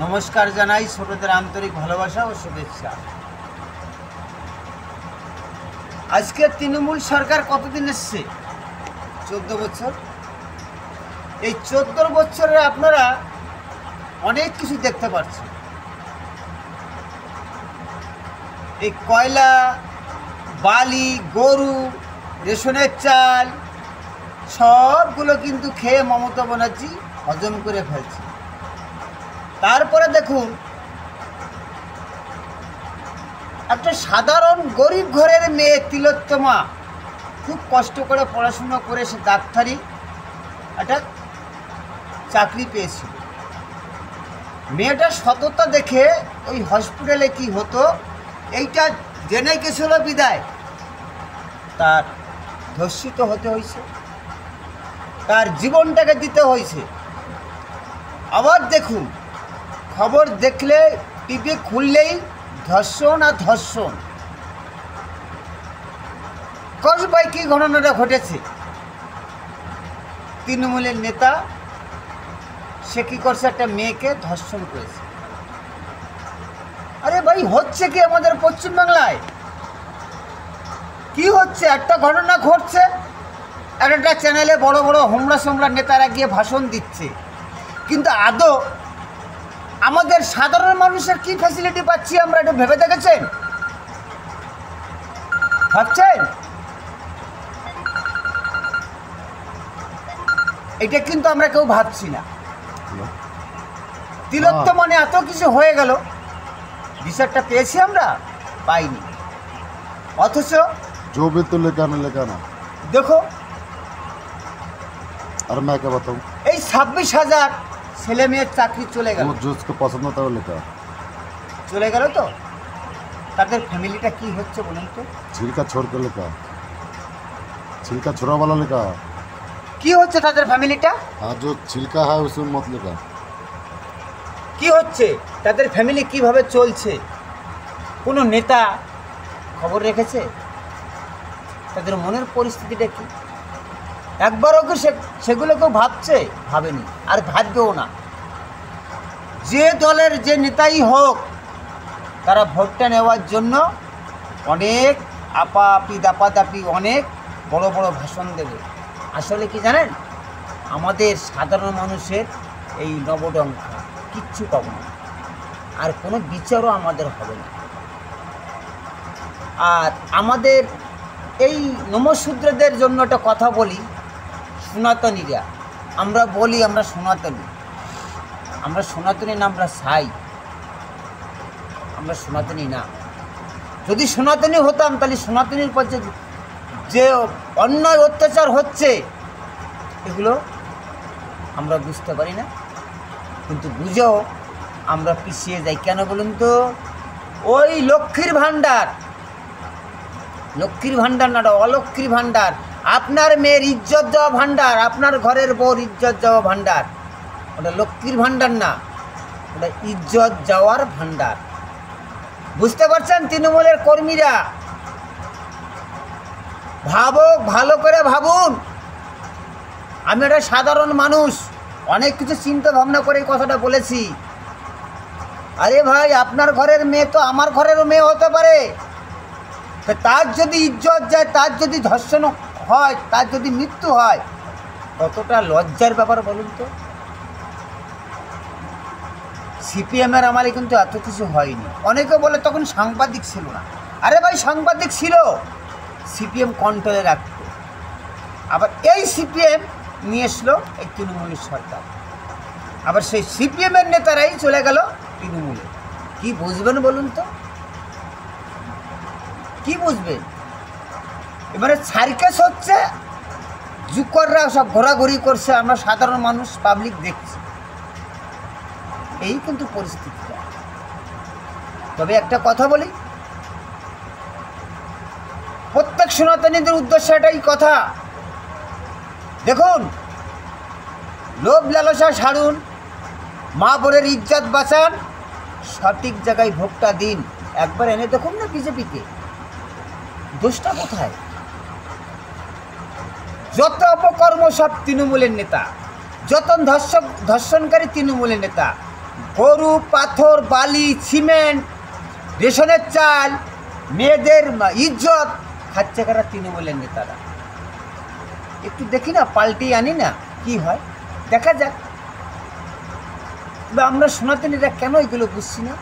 নমস্কার জানাই, ছোটদের আন্তরিক ভালোবাসা ও শুভেচ্ছা। আজকে তৃণমূল সরকার কতদিন এসছে? 14 বছর। এই 14 বছরে আপনারা অনেক কিছু দেখতে পাচ্ছেন। এই কয়লা, বালি, গরু, রেশনের চাল সবগুলো কিন্তু খেয়ে মমতা ব্যানার্জি হজম করে ফেলছে। তারপরে দেখুন, একটা সাধারণ গরিব ঘরের মেয়ে তিলোত্তমা খুব কষ্ট করে পড়াশুনো করে সে ডাক্তারি একটা চাকরি পেয়েছিল। মেয়েটার সততা দেখে ওই হসপিটালে কি হতো এইটা জেনে গেছিল বিদায় তার ধর্ষিত হতে হয়েছে, তার জীবনটাকে দিতে হয়েছে। আবার দেখুন, খবর দেখলে টিভি খুললেই ধর্ষণ আর ধর্ষণ। কসবাই কি ঘটনাটা ঘটেছে? তৃণমূলের নেতা সে কি করছে, একটা মেয়েকে ধর্ষণ করেছে। আরে ভাই, হচ্ছে কি আমাদের পশ্চিমবাংলায়? কি হচ্ছে? একটা ঘটনা ঘটছে, একটা চ্যানেলে বড় বড় হোমরা সোমরা নেতারা গিয়ে ভাষণ দিচ্ছে, কিন্তু আদৌ আমাদের সাধারণ মানুষের কি ফ্যাসিলিটি পাচ্ছি আমরা? এটা ভেবে দেখেছেন? ভাবছেন? এটা কিন্তু আমরা কেউ ভাবছি না। তিলোত্তমানে এত কিছু হয়ে গেল, বিচারটা পেয়েছি আমরা? পাইনি। অথচ जो भी तो लिखा ना দেখো, और मैं क्या बताऊँ, এই 26,000 ছেলে মেয়ের চাকরি চলে গেল। वो जो उसको पसंद होता है वो लिखा। চলে গেল তো তাদের ফ্যামিলিটা কি হচ্ছে বলুন তো? छिलका छोड़ के लिखा, छिलका छोड़ा वाला लिखा। কি হচ্ছে তাদের ফ্যামিলিটা? हाँ, जो छिलका है उसमें मत लिखा। কি হচ্ছে তাদের ফ্যামিলি, কিভাবে চলছে? কোনো নেতা খবর রেখেছে? তাদের মনের পরিস্থিতিটা কি একবারও কি সেগুলো কেউ ভাবছে? ভাবেনি, আর ভাববেও না। যে দলের যে নেতাই হোক, তারা ভোটটা নেওয়ার জন্য অনেক আপাআপি দাপাদাপি অনেক বড় বড় ভাষণ দেবে। আসলে কি জানেন, আমাদের সাধারণ মানুষের এই নবডঙ্কা কিচ্ছু পাবো না, আর কোনো বিচারও আমাদের হবে না। আর আমাদের এই নমশূদ্রদের জন্য একটা কথা বলি, সনাতনীরা আমরা বলি আমরা সনাতনী। আমরা সনাতনী না, আমরা সাই, আমরা সনাতনী না। যদি সনাতনী হতাম তাহলে সনাতনীর পর যে অন্যায় অত্যাচার হচ্ছে এগুলো আমরা বুঝতে পারি না, কিন্তু বুঝেও আমরা পিছিয়ে যাই। কেন বলুন তো? ওই লক্ষ্মীর ভাণ্ডার না, অলক্ষ্মীর ভাণ্ডার, আপনার মেয়ের ইজ্জত যাওয়া ভাণ্ডার, আপনার ঘরের বউর ইজ্জত যাওয়া ভাণ্ডার, ওটা লক্ষ্মীর ভাণ্ডার না, ওটা ইজ্জত যাওয়ার ভাণ্ডার। বুঝতে পারছেন তৃণমূলের কর্মীরা? ভালো করে ভাবুন। আমি একটা সাধারণ মানুষ, অনেক কিছু চিন্তা ভাবনা করে এই কথাটা বলেছি। আরে ভাই, আপনার ঘরের মেয়ে তো আমার ঘরেরও মেয়ে হতে পারে। তার যদি ইজ্জত যায়, তার যদি ধর্ষণ হয়, তার যদি মৃত্যু হয়, কতটা লজ্জার ব্যাপার বলুন তো? সিপিএমের আমলে কিন্তু এত কিছু হয়নি। অনেকে বলে তখন সাংবাদিক ছিল না। আরে ভাই, সাংবাদিক ছিল, সিপিএম কন্ট্রোলে রাখত। আবার এই সিপিএম নিয়ে এসলো এই তৃণমূলের সরকার, আবার সেই সিপিএমের নেতারাই চলে গেল তৃণমূলে। কি বুঝবেন বলুন তো? কি বুঝবেন? এবারে সার্কাস হচ্ছে, জুকররা সব ঘোরাঘুরি করছে, আমরা সাধারণ মানুষ পাবলিক দেখছি। এই কিন্তু পরিস্থিতিটা। তবে একটা কথা বলি, প্রত্যেক সনাতনীদের উদ্দেশ্যে এটাই কথা, দেখুন, লোভ লালসা ছাড়ুন, মা বোনের ইজ্জত বাঁচান, সঠিক জায়গায় ভোটটা দিন। একবার এনে দেখুন না বিজেপিকে, দোষটা কোথায়? যত অপকর্ম সব তৃণমূলের নেতা, যত ধর্ষণকারী তৃণমূলের নেতা। গরু, পাথর, বালি, সিমেন্ট, রেশনের চাল, মেয়েদের ইজ্জত খাচ্ছে কারা? তৃণমূলের নেতারা। একটু দেখি না, পাল্টিয়ে আনি না, কি হয় দেখা যাক। আমরা সনাতনীরা কেন এগুলো বুঝছি না?